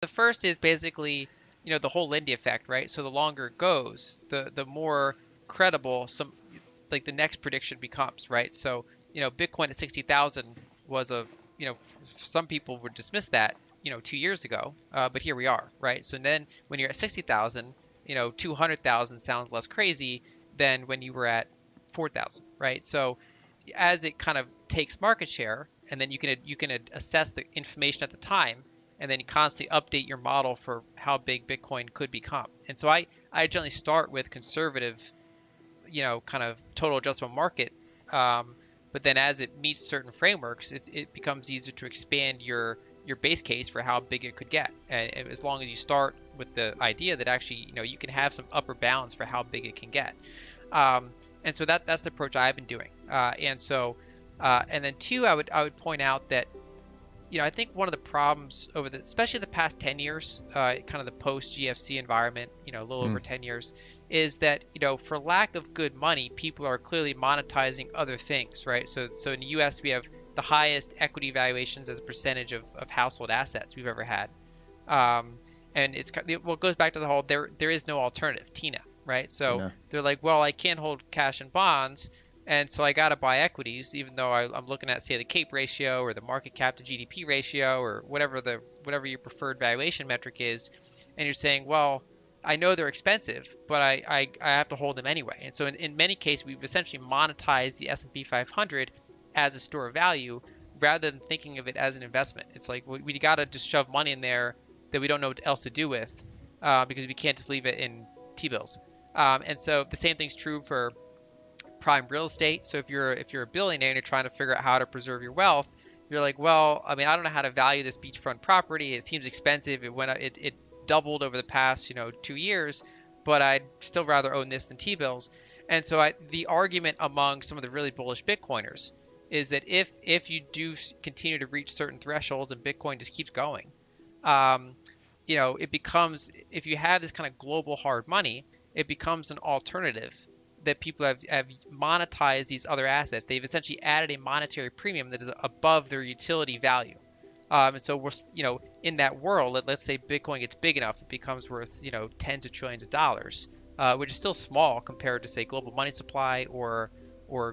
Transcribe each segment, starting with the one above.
The first is basically, the whole Lindy effect, right? So the longer it goes, the more credible some like the next prediction becomes, right? So, Bitcoin at 60,000 was some people would dismiss that, 2 years ago, but here we are, right? So then when you're at 60,000, 200,000 sounds less crazy than when you were at 4,000, right? So as it kind of takes market share, and then you can assess the information at the time, and then you constantly update your model for how big Bitcoin could become. And so I generally start with conservative, kind of total addressable market. Um, but then as it meets certain frameworks, it becomes easier to expand your base case for how big it could get. And as long as you start with the idea that actually, you can have some upper bounds for how big it can get. Um, and so that's the approach I've been doing. And then two, I would point out that I think one of the problems especially the past 10 years, kind of the post GFC environment, a little over Mm. 10 years, is that, for lack of good money, people are clearly monetizing other things, right? So in the US, we have the highest equity valuations as a percentage of household assets we've ever had. Um, and well, it goes back to the whole there is no alternative, Tina, right? So Tina. they're like, well, I can't hold cash and bonds, and so I got to buy equities, even though I'm looking at, say, the CAPE ratio or the market cap to GDP ratio or whatever your preferred valuation metric is, and you're saying, well, I know they're expensive, but I have to hold them anyway. And so in many cases, we've essentially monetized the S&P 500 as a store of value rather than thinking of it as an investment. It's like we got to just shove money in there that we don't know what else to do with, because we can't just leave it in T-bills. And so the same thing's true for prime real estate. So if you're a billionaire and you're trying to figure out how to preserve your wealth, you're like, well, I mean, I don't know how to value this beachfront property. It seems expensive. It doubled over the past, 2 years, but I'd still rather own this than T-bills. And so the argument among some of the really bullish Bitcoiners is that if you do continue to reach certain thresholds and Bitcoin just keeps going, um, it becomes, if you have this kind of global hard money, it becomes an alternative that people have monetized these other assets. They've essentially added a monetary premium that is above their utility value. And so we're, in that world, let's say Bitcoin gets big enough, it becomes worth, tens of trillions of dollars, which is still small compared to, say, global money supply or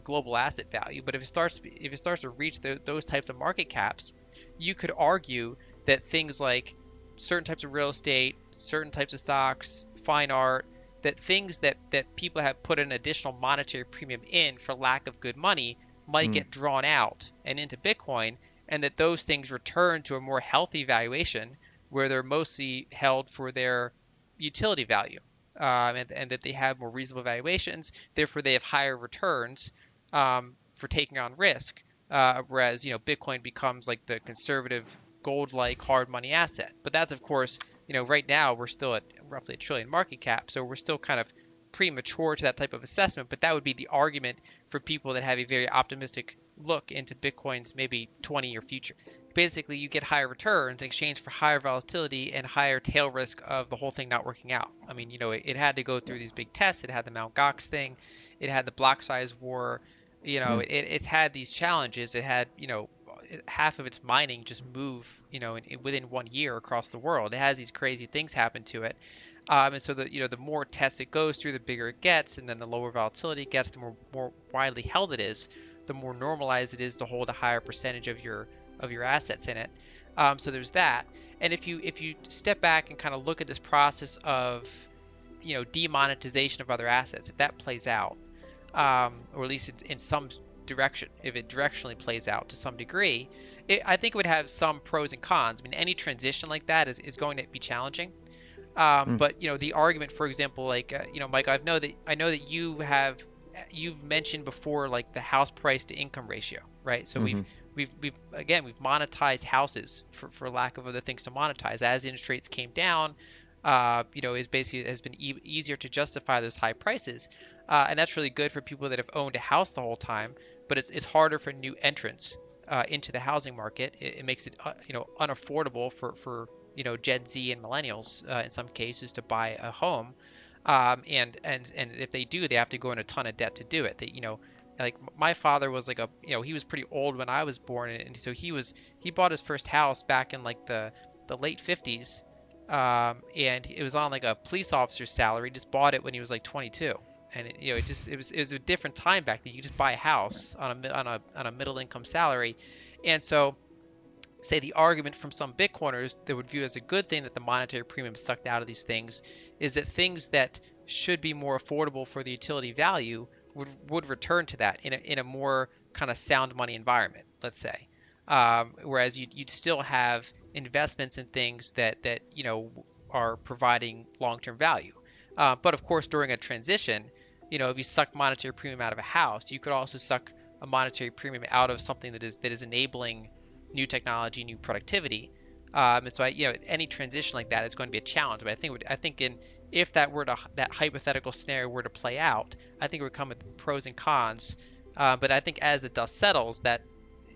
global asset value. But if it starts to reach those types of market caps, you could argue that things like certain types of real estate, certain types of stocks, fine art, that things that people have put an additional monetary premium in for lack of good money might Mm. get drawn out and into Bitcoin, and that those things return to a more healthy valuation where they're mostly held for their utility value, and that they have more reasonable valuations. Therefore, they have higher returns, for taking on risk. Whereas Bitcoin becomes like the conservative gold-like hard money asset. But that's, of course, right now we're still at roughly a trillion market cap, so we're still kind of premature to that type of assessment. But that would be the argument for people that have a very optimistic look into Bitcoin's maybe 20-year future. Basically, you get higher returns in exchange for higher volatility and higher tail risk of the whole thing not working out. I mean, it had to go through these big tests. It had the Mt. Gox thing. It had the block size war. Mm. It's had these challenges. It had, half of its mining just move, within 1 year across the world. It has these crazy things happen to it. And so the more tests it goes through, the bigger it gets, and then the lower volatility it gets, the more widely held it is, the more normalized it is to hold a higher percentage of your assets in it. So there's that. And if you step back and kind of look at this process of demonetization of other assets, if that plays out, or at least in some direction, if it directionally plays out to some degree, I think it would have some pros and cons. I mean, any transition like that is going to be challenging. Mm. But the argument, for example, like Mike, I know that you've mentioned before, like the house price to income ratio, right? So we've Mm-hmm. we've we've again we've monetized houses for lack of other things to monetize. As interest rates came down, is basically has been easier to justify those high prices, and that's really good for people that have owned a house the whole time. But it's harder for new entrants into the housing market. It makes it unaffordable for Gen Z and millennials, in some cases, to buy a home. And if they do, they have to go in a ton of debt to do it. Like my father was like he was pretty old when I was born, and so he bought his first house back in like the late 50s, and it was on like a police officer's salary. He just bought it when he was like 22, and it was a different time back then. You just buy a house on a middle income salary, and so say the argument from some Bitcoiners that would view as a good thing that the monetary premium sucked out of these things is that things that should be more affordable for the utility value would return to that in a more kind of sound money environment, let's say. Whereas you'd still have investments in things that are providing long-term value. But of course, during a transition, if you suck monetary premium out of a house, you could also suck a monetary premium out of something that is enabling new technology, new productivity. And so any transition like that is going to be a challenge. But I think if that hypothetical scenario were to play out, I think it would come with pros and cons. But I think as the dust settles, that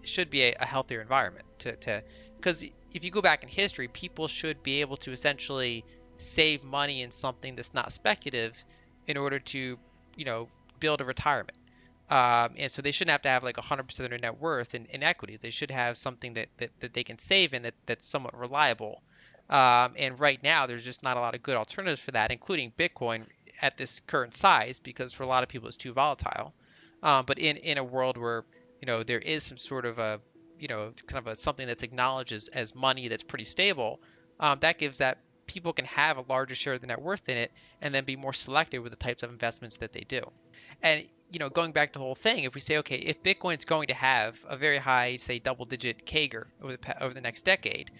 should be a healthier environment to because if you go back in history, people should be able to essentially save money in something that's not speculative in order to, you know, build a retirement. And so they shouldn't have to have like 100% of their net worth in equities. They should have something that they can save in that's somewhat reliable. And right now, there's just not a lot of good alternatives for that, including Bitcoin at this current size, because for a lot of people it's too volatile. But in a world where there is some sort of a kind of a something that's acknowledged as money that's pretty stable, that gives that people can have a larger share of the net worth in it and then be more selective with the types of investments that they do. And going back to the whole thing, if we say, okay, if Bitcoin's going to have a very high, say, double-digit CAGR over the next decade,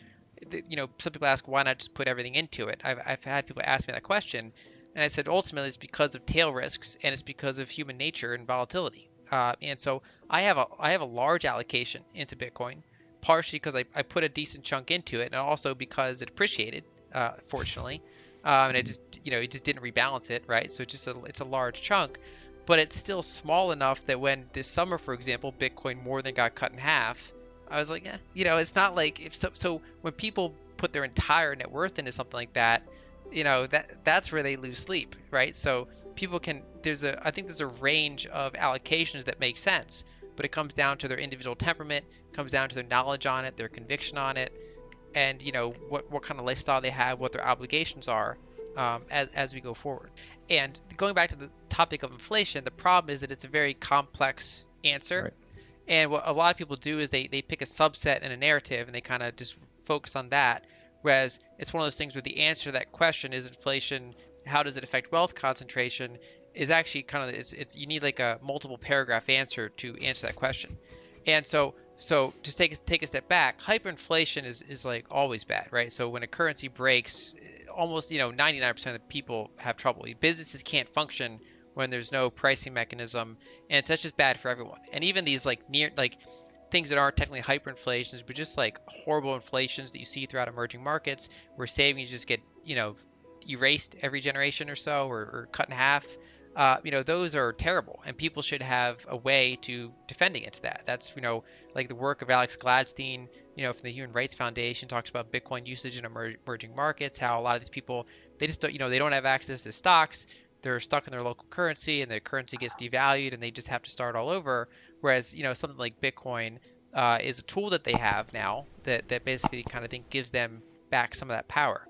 some people ask, why not just put everything into it? I've had people ask me that question, and I said ultimately it's because of tail risks and it's because of human nature and volatility. And so I have a large allocation into Bitcoin, partially because I put a decent chunk into it, and also because it appreciated, fortunately, and it just didn't rebalance it, right? So it's a large chunk, but it's still small enough that when this summer, for example, Bitcoin more than got cut in half, I was like, it's not like if so when people put their entire net worth into something like that, that's where they lose sleep, right? So people can I think there's a range of allocations that make sense, but it comes down to their individual temperament, comes down to their knowledge on it, their conviction on it, and what kind of lifestyle they have, what their obligations are, as we go forward. And going back to the topic of inflation, the problem is that it's a very complex answer. Right. And what a lot of people do is they pick a subset and a narrative and they kind of just focus on that. Whereas it's one of those things where the answer to that question is inflation, how does it affect wealth concentration, is actually kind of it's you need like a multiple paragraph answer to answer that question. And so just take a step back, hyperinflation is like always bad, right? So when a currency breaks, almost 99% of the people have trouble. Businesses can't function when there's no pricing mechanism, and that's just bad for everyone. And even these like near like things that aren't technically hyperinflations, but just like horrible inflations that you see throughout emerging markets, where savings just get erased every generation or so, or cut in half. Those are terrible, and people should have a way to defend against that. That's like the work of Alex Gladstein, from the Human Rights Foundation, talks about Bitcoin usage in emerging markets. How a lot of these people, they just don't, they don't have access to stocks. They're stuck in their local currency, and their currency gets devalued, and they just have to start all over. Whereas something like Bitcoin is a tool that they have now that basically kind of think gives them back some of that power.